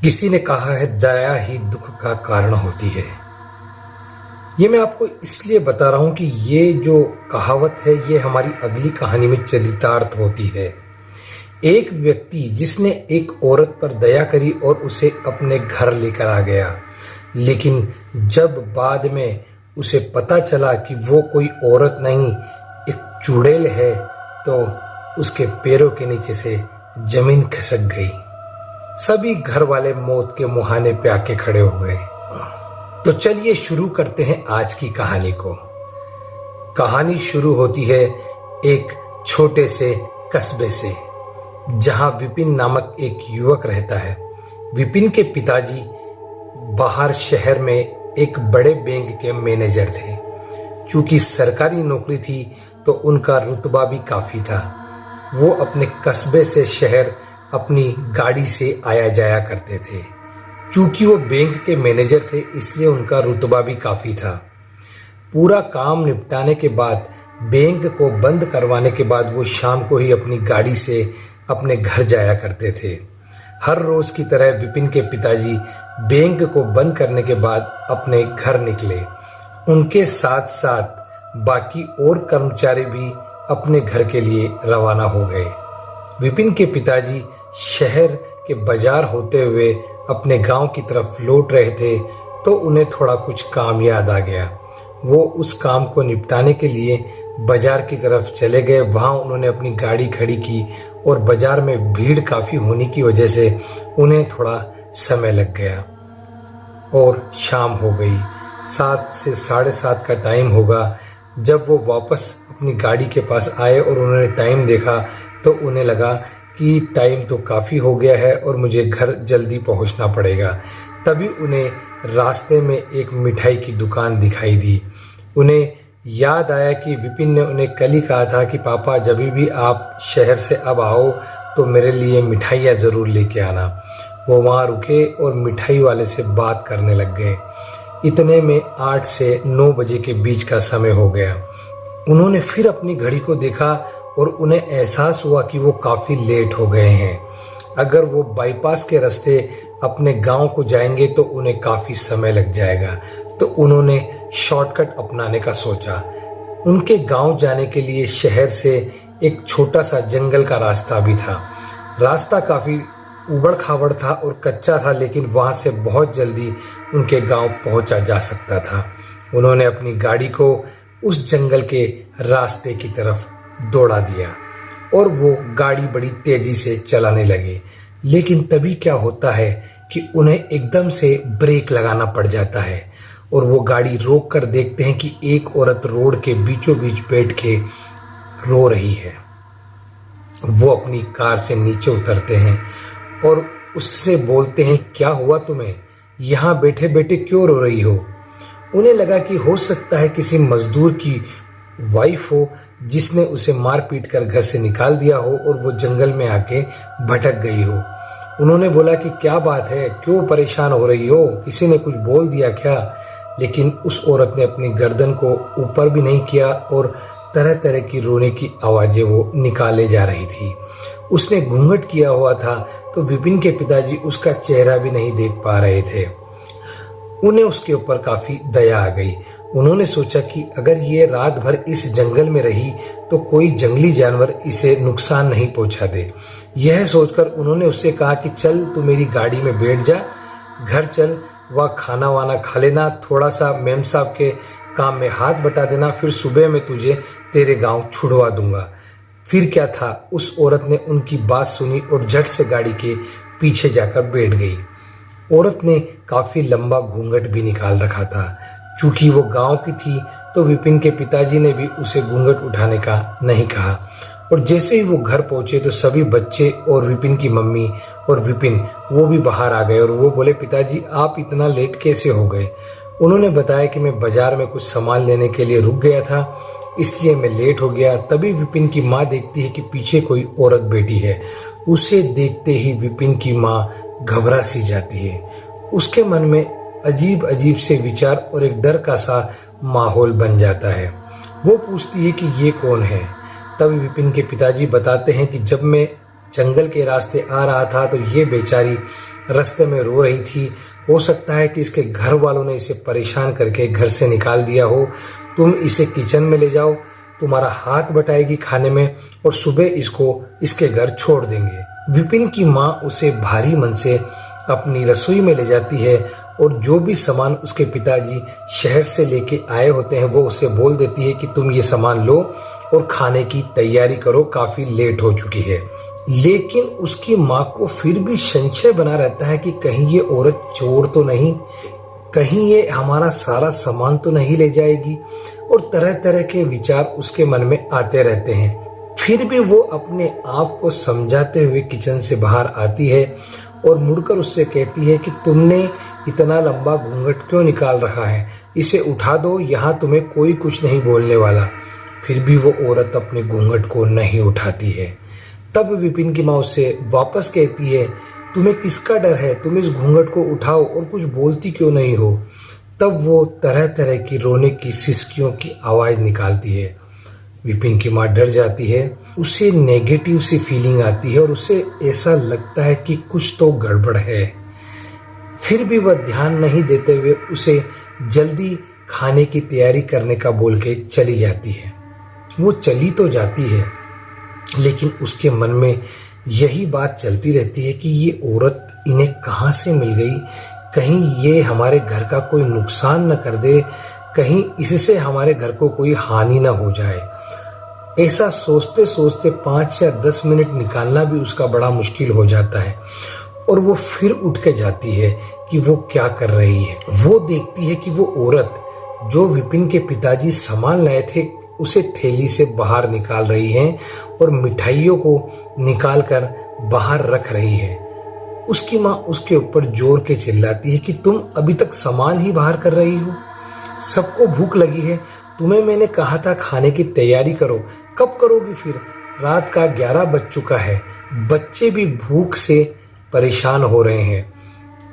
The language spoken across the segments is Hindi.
किसी ने कहा है दया ही दुख का कारण होती है। ये मैं आपको इसलिए बता रहा हूं कि ये जो कहावत है ये हमारी अगली कहानी में चरितार्थ होती है। एक व्यक्ति जिसने एक औरत पर दया करी और उसे अपने घर लेकर आ गया, लेकिन जब बाद में उसे पता चला कि वो कोई औरत नहीं एक चुड़ैल है, तो उसके पैरों के नीचे से जमीन खिसक गई। सभी घर वाले मौत के मुहाने पे आके खड़े हो गए। तो चलिए शुरू करते हैं आज की कहानी को। कहानी शुरू होती है एक छोटे से कस्बे से, जहां विपिन नामक एक युवक रहता है। विपिन के पिताजी बाहर शहर में एक बड़े बैंक के मैनेजर थे। चूंकि सरकारी नौकरी थी तो उनका रुतबा भी काफी था। वो अपने कस्बे से शहर अपनी गाड़ी से आया जाया करते थे। चूंकि वो बैंक के मैनेजर थे इसलिए उनका रुतबा भी काफी था। पूरा काम निपटाने के बाद, बैंक को बंद करवाने के बाद वो शाम को ही अपनी गाड़ी से अपने घर जाया करते थे। हर रोज की तरह विपिन के पिताजी बैंक को बंद करने के बाद अपने घर निकले। उनके साथ साथ बाकी और कर्मचारी भी अपने घर के लिए रवाना हो गए। विपिन के पिताजी शहर के बाजार होते हुए अपने गांव की तरफ लौट रहे थे तो उन्हें थोड़ा कुछ काम याद आ गया। वो उस काम को निपटाने के लिए बाजार की तरफ चले गए। वहां उन्होंने अपनी गाड़ी खड़ी की और बाजार में भीड़ काफी होने की वजह से उन्हें थोड़ा समय लग गया और शाम हो गई। 7 से 7:30 का टाइम होगा। जब वो वापस अपनी गाड़ी के पास आए और उन्होंने टाइम देखा तो उन्हें लगा कि टाइम तो काफ़ी हो गया है और मुझे घर जल्दी पहुंचना पड़ेगा। तभी उन्हें रास्ते में एक मिठाई की दुकान दिखाई दी। उन्हें याद आया कि विपिन ने उन्हें कल ही कहा था कि पापा जब भी आप शहर से अब आओ तो मेरे लिए मिठाइयाँ ज़रूर लेके आना। वो वहाँ रुके और मिठाई वाले से बात करने लग गए। इतने में 8 से 9 बजे के बीच का समय हो गया। उन्होंने फिर अपनी घड़ी को देखा और उन्हें एहसास हुआ कि वो काफ़ी लेट हो गए हैं। अगर वो बाईपास के रास्ते अपने गांव को जाएंगे तो उन्हें काफ़ी समय लग जाएगा। तो उन्होंने शॉर्टकट अपनाने का सोचा। उनके गांव जाने के लिए शहर से एक छोटा सा जंगल का रास्ता भी था। रास्ता काफ़ी उबड़ खाबड़ था और कच्चा था, लेकिन वहाँ से बहुत जल्दी उनके गांव पहुँचा जा सकता था। उन्होंने अपनी गाड़ी को उस जंगल के रास्ते की तरफ दौड़ा दिया और वो गाड़ी बड़ी तेजी से चलाने लगे। लेकिन तभी क्या होता है कि उन्हें एकदम से ब्रेक लगाना पड़ जाता है और वो गाड़ी रोक कर देखते हैं कि एक औरत रोड के बीचों बीच बैठ के रो रही है। वो अपनी कार से नीचे उतरते हैं और उससे बोलते हैं, क्या हुआ तुम्हें? यहाँ बैठे बैठे क्यों रो रही हो? उन्हें लगा कि हो सकता है किसी मजदूर की वाइफ हो जिसने उसे मार पीट कर घर से निकाल दिया हो और वो जंगल में आके भटक गई हो। उन्होंने बोला कि क्या बात है, क्यों परेशान हो रही हो? किसी ने कुछ बोल दिया क्या? लेकिन उस औरत ने अपनी गर्दन को ऊपर भी नहीं किया और तरह तरह की रोने की आवाजें वो निकाले जा रही थी। उसने घूंघट किया हुआ था तो विपिन के पिताजी उसका चेहरा भी नहीं देख पा रहे थे। उन्हें उसके ऊपर काफी दया आ गई। उन्होंने सोचा कि अगर ये रात भर इस जंगल में रही तो कोई जंगली जानवर इसे नुकसान नहीं पहुंचा दे। यह सोचकर उन्होंने उससे कहा कि चल तू मेरी गाड़ी में बैठ जा, घर चल, वह खाना वाना खा लेना, थोड़ा सा मेम साहब के काम में हाथ बटा देना, फिर सुबह में तुझे तेरे गांव छुड़वा दूंगा। फिर क्या था, उस औरत ने उनकी बात सुनी और झट से गाड़ी के पीछे जाकर बैठ गई। औरत ने काफी लंबा घूंघट भी निकाल रखा था। चूंकि वो गांव की थी तो विपिन के पिताजी ने भी उसे घूंघट उठाने का नहीं कहा। और जैसे ही वो घर पहुंचे तो सभी बच्चे और विपिन की मम्मी और विपिन वो भी बाहर आ गए और वो बोले, पिताजी आप इतना लेट कैसे हो गए? उन्होंने बताया कि मैं बाजार में कुछ सामान लेने के लिए रुक गया था, इसलिए मैं लेट हो गया। तभी विपिन की माँ देखती है कि पीछे कोई औरत बैठी है। उसे देखते ही विपिन की माँ घबरा सी जाती है। उसके मन में अजीब अजीब से विचार और एक डर का सा माहौल बन जाता है। वो पूछती है कि ये कौन है? तब विपिन के पिताजी बताते हैं कि जब मैं जंगल के रास्ते आ रहा था तो ये बेचारी रास्ते में रो रही थी। हो सकता है कि इसके घर वालों ने इसे परेशान करके घर से निकाल दिया हो। तुम इसे किचन में ले जाओ, तुम्हारा हाथ बटाएगी खाने में और सुबह इसको इसके घर छोड़ देंगे। विपिन की माँ उसे भारी मन से अपनी रसोई में ले जाती है और जो भी सामान उसके पिताजी शहर से लेके आए होते हैं वो उसे बोल देती है कि तुम ये सामान लो और खाने की तैयारी करो, काफी लेट हो चुकी है। लेकिन उसकी माँ को फिर भी संशय बना रहता है कि कहीं ये औरत चोर तो नहीं, कहीं ये हमारा सारा सामान तो नहीं ले जाएगी, और तरह तरह के विचार उसके मन में आते रहते हैं। फिर भी वो अपने आप को समझाते हुए किचन से बाहर आती है और मुड़कर उससे कहती है कि तुमने इतना लंबा घूंघट क्यों निकाल रखा है, इसे उठा दो, यहाँ तुम्हें कोई कुछ नहीं बोलने वाला। फिर भी वो औरत अपने घूंघट को नहीं उठाती है। तब विपिन की माँ उससे वापस कहती है, तुम्हें किसका डर है, तुम इस घूंघट को उठाओ और कुछ बोलती क्यों नहीं हो। तब वो तरह तरह की रोने की सिसकियों की आवाज़ निकालती है। विपिन की माँ डर जाती है, उसे नेगेटिव सी फीलिंग आती है और उसे ऐसा लगता है कि कुछ तो गड़बड़ है। फिर भी वह ध्यान नहीं देते हुए उसे जल्दी खाने की तैयारी करने का बोल के चली जाती है। वो चली तो जाती है लेकिन उसके मन में यही बात चलती रहती है कि ये औरत इन्हें कहाँ से मिल गई, कहीं ये हमारे घर का कोई नुकसान न कर दे, कहीं इससे हमारे घर को कोई हानि न हो जाए। ऐसा सोचते सोचते 5 या 10 मिनट निकालना भी उसका बड़ा मुश्किल हो जाता है और वो फिर उठ के जाती है कि वो क्या कर रही है। वो देखती है कि वो औरत जो विपिन के पिताजी सामान लाए थे उसे थैली से बाहर निकाल रही है और मिठाइयों को निकाल कर बाहर रख रही है। उसकी माँ उसके ऊपर जोर के चिल्लाती है कि तुम अभी तक सामान ही बाहर कर रही हो, सबको भूख लगी है, तुम्हें मैंने कहा था खाने की तैयारी करो, कब करोगी फिर, रात का 11 बज चुका है, बच्चे भी भूख से परेशान हो रहे हैं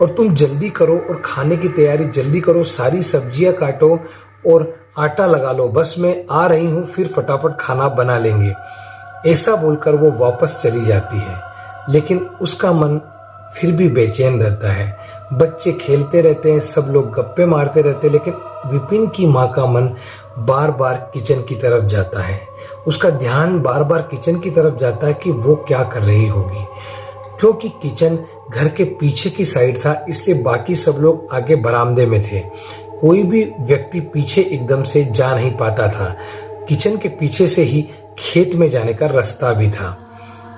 और तुम जल्दी करो और खाने की तैयारी जल्दी करो, सारी सब्जियां काटो और आटा लगा लो, बस मैं आ रही हूँ, फिर फटाफट खाना बना लेंगे। ऐसा बोलकर वो वापस चली जाती है लेकिन उसका मन फिर भी बेचैन रहता है। बच्चे खेलते रहते हैं, सब लोग गप्पे मारते रहते हैं, लेकिन विपिन की माँ का मन बार बार किचन की तरफ जाता है। उसका ध्यान बार बार किचन की तरफ जाता है कि वो क्या कर रही होगी। क्योंकि किचन घर के पीछे की साइड था इसलिए बाकी सब लोग आगे बरामदे में थे, कोई भी व्यक्ति पीछे एकदम से जा नहीं पाता था। किचन के पीछे से ही खेत में जाने का रास्ता भी था।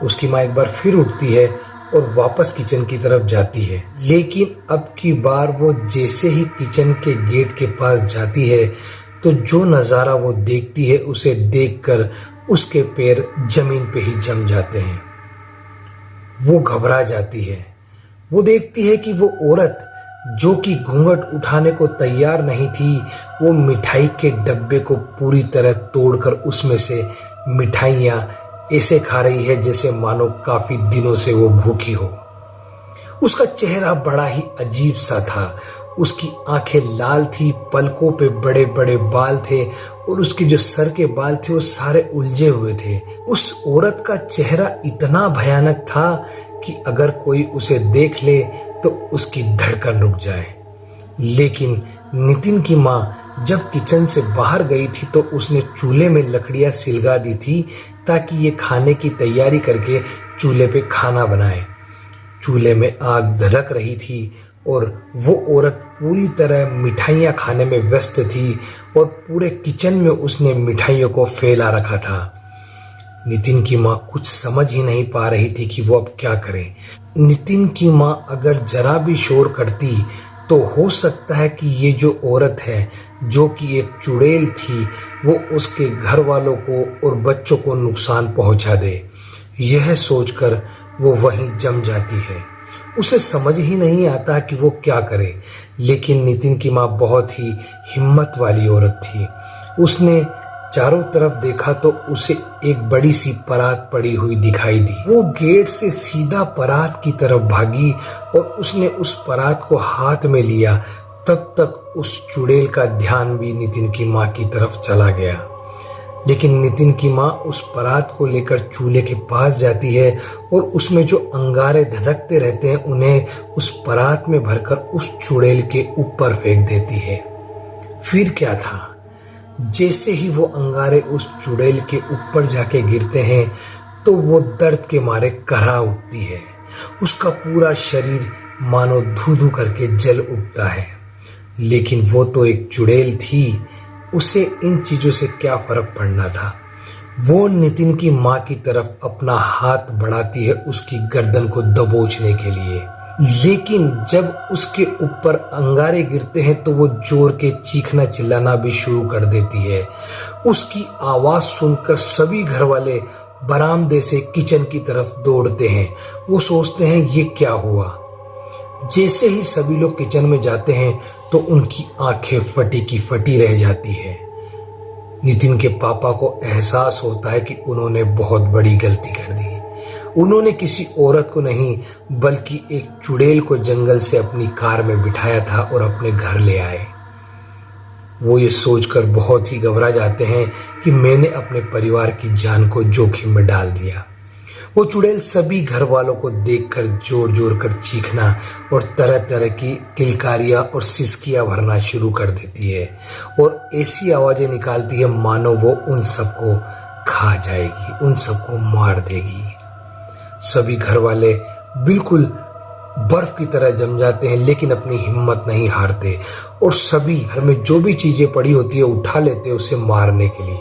उसकी माँ एक बार फिर उठती है और वापस किचन की तरफ जाती है, लेकिन अब की बार वो जैसे ही किचन के गेट के पास जाती है तो जो नज़ारा वो देखती है उसे देखकर उसके पैर जमीन पे ही जम जाते हैं। वो घबरा जाती है। वो देखती है कि वो औरत जो कि घूंघट उठाने को तैयार नहीं थी, वो मिठाई के डब्बे को पूरी तरह तोड़कर उसमें से मिठाइयाँ ऐसे खा रही है जैसे मानो काफी दिनों से वो भूखी हो। उसका चेहरा बड़ा ही अजीब सा था, उसकी आंखें लाल थी, पलकों पे बड़े बड़े बाल थे और उसके जो सर के बाल थे वो सारे उलझे हुए थे। उस औरत का चेहरा इतना भयानक था कि अगर कोई उसे देख ले तो उसकी धड़कन रुक जाए। लेकिन नितिन की माँ जब किचन से बाहर गई थी तो उसने चूल्हे में लकड़ियां सिलगा दी थी ताकि ये खाने की तैयारी करके चूल्हे पे खाना बनाए। चूल्हे में आग धधक रही थी और वो औरत पूरी तरह मिठाइयाँ खाने में व्यस्त थी और पूरे किचन में उसने मिठाइयों को फैला रखा था। नितिन की माँ कुछ समझ ही नहीं पा रही थी कि वो अब क्या करे। नितिन की माँ अगर जरा भी शोर करती तो हो सकता है कि ये जो औरत है जो कि एक चुड़ैल थी वो उसके घर वालों को और बच्चों को नुकसान पहुंचा दे। यह सोचकर वो वहीं जम जाती है। उसे समझ ही नहीं आता कि वो क्या करे। लेकिन नितिन की माँ बहुत ही हिम्मत वाली औरत थी। उसने चारों तरफ देखा तो उसे एक बड़ी सी परात पड़ी हुई दिखाई दी। वो गेट से सीधा परात की तरफ भागी और उसने उस परात को हाथ में लिया। तब तक उस चुड़ैल का ध्यान भी नितिन की माँ की तरफ चला गया। लेकिन नितिन की माँ उस परात को लेकर चूल्हे के पास जाती है और उसमें जो अंगारे धधकते रहते हैं उन्हें उस परात में भरकर उस चुड़ैल के ऊपर फेंक देती है। फिर क्या था, जैसे ही वो अंगारे उस चुड़ैल के ऊपर जाके गिरते हैं तो वो दर्द के मारे कराह उठती है। उसका पूरा शरीर मानो धू-धू करके जल उठता है। लेकिन वो तो एक चुड़ैल थी, उसे इन चीजों से क्या फर्क पड़ना था। वो नितिन की माँ की तरफ अपना हाथ बढ़ाती है उसकी गर्दन को दबोचने के लिए। लेकिन जब उसके ऊपर अंगारे गिरते हैं तो वो जोर के चीखना चिल्लाना भी शुरू कर देती है। उसकी आवाज सुनकर सभी घर वाले बरामदे से किचन की तरफ दौड़ते हैं। वो सोचते हैं ये क्या हुआ। जैसे ही सभी लोग किचन में जाते हैं तो उनकी आंखें फटी की फटी रह जाती है। नितिन के पापा को एहसास होता है कि उन्होंने बहुत बड़ी गलती कर दी। उन्होंने किसी औरत को नहीं बल्कि एक चुड़ैल को जंगल से अपनी कार में बिठाया था और अपने घर ले आए। वो ये सोचकर बहुत ही घबरा जाते हैं कि मैंने अपने परिवार की जान को जोखिम में डाल दिया। वो चुड़ैल सभी घर वालों को देखकर जोर जोर कर चीखना और तरह तरह की किलकारियां और सिसकियां भरना शुरू कर देती है और ऐसी आवाजें निकालती है मानो वो उन सबको खा जाएगी, उन सबको मार देगी। सभी घर वाले बिल्कुल बर्फ की तरह जम जाते हैं लेकिन अपनी हिम्मत नहीं हारते और सभी घर में जो भी चीजें पड़ी होती है उठा लेते हैं उसे मारने के लिए।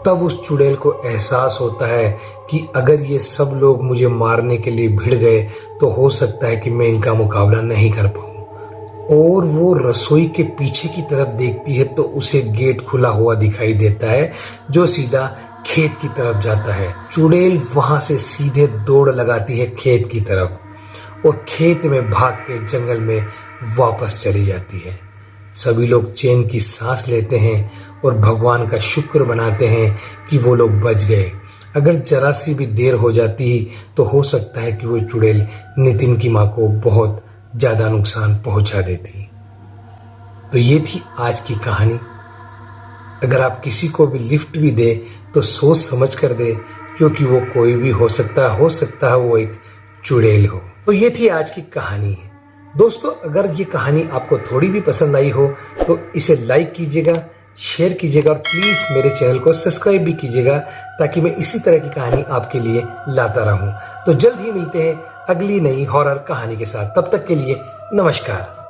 तब उस चुड़ैल को एहसास होता है कि अगर ये सब लोग मुझे मारने के लिए भिड़ गए तो हो सकता है कि मैं इनका मुकाबला नहीं कर पाऊं। और वो रसोई के पीछे की तरफ देखती है तो उसे गेट खुला हुआ दिखाई देता है जो सीधा खेत की तरफ जाता है। चुड़ैल वहां से सीधे दौड़ लगाती है खेत की तरफ और खेत में भाग के जंगल में वापस चली जाती है। सभी लोग चैन की सांस लेते हैं और भगवान का शुक्र मनाते हैं कि वो लोग बच गए। अगर जरा सी भी देर हो जाती तो हो सकता है कि वो चुड़ैल नितिन की माँ को बहुत ज्यादा नुकसान पहुंचा देती। तो ये थी आज की कहानी। अगर आप किसी को भी लिफ्ट भी दे तो सोच समझ कर दे, क्योंकि वो कोई भी हो सकता है वो एक चुड़ैल हो। तो ये थी आज की कहानी। दोस्तों, अगर ये कहानी आपको थोड़ी भी पसंद आई हो तो इसे लाइक कीजिएगा, शेयर कीजिएगा और प्लीज मेरे चैनल को सब्सक्राइब भी कीजिएगा ताकि मैं इसी तरह की कहानी आपके लिए लाता रहूं। तो जल्द ही मिलते हैं अगली नई हॉरर कहानी के साथ। तब तक के लिए नमस्कार।